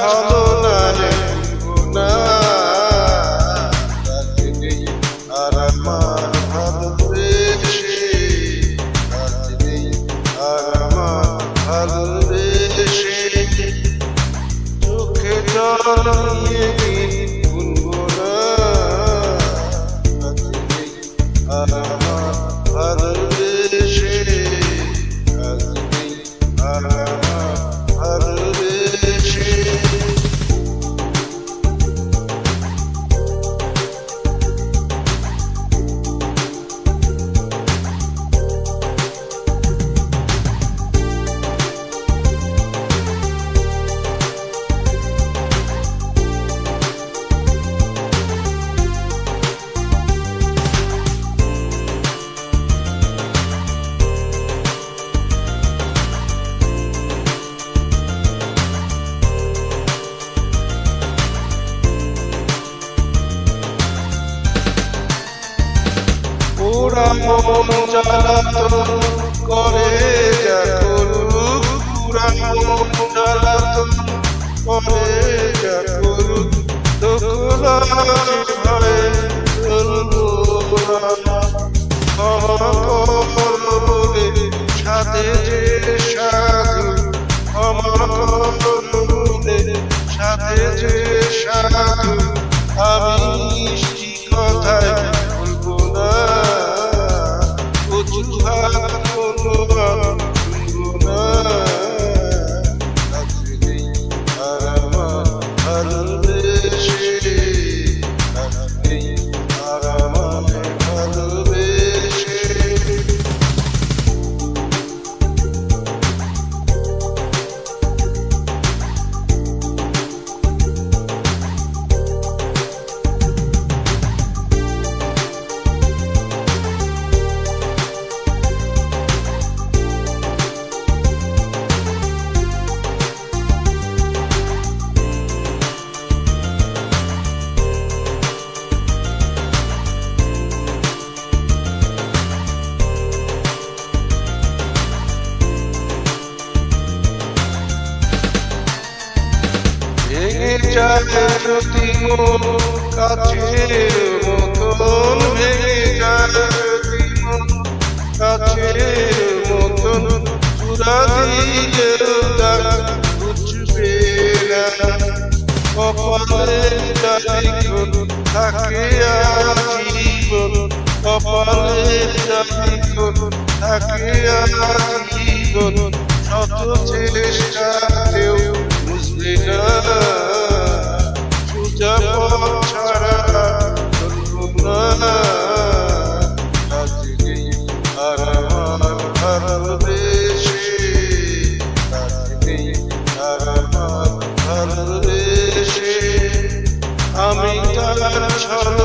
ছলনায় ভুলব না, কাছে নেই আর আমার ভালোবেসে, কাছে নেই আর আমার ভালোবেসে, চোখে জল নিয়ে ভুলব না, কাছে নেই আর আমার ভালোবেসে, কাছে নেই আর আমার ভালোবেসে। ওরা মন জ্বালাতন করে যা করুক, ওরা মন জ্বালাতন করে যা করুক, দোকলার ভয়ে চলবো না, ক্ষমা কর বলে সাথে যে সাধু, ক্ষমা কর বলে সাথে যে সাধু, আমি মিষ্টি কথায় বলবো না, অজুহাত কোনো শুনবো না, কাছে নেই আর আমার ভালোবেসে, কাছে নেই আর আমার ভালোবেসে। ভেঙে যায় যদি মন কাছের মতন, ভেঙে যায় যদি মন কাছের মতন, চূড়া দিলেও দাগ বুঝবে না, কপালের দাড়িখন থাকে আজীবন, কপালের দাড়িখন থাকে আজীবন, শত চেষ্টাতেও বুঝবে না, সোজা পথ ছাড়া চলবো না, কাছে নেই আর আমার ভালোবেসে, কাছে নেই আর আমার ভালোবেসে, আমি তার ছল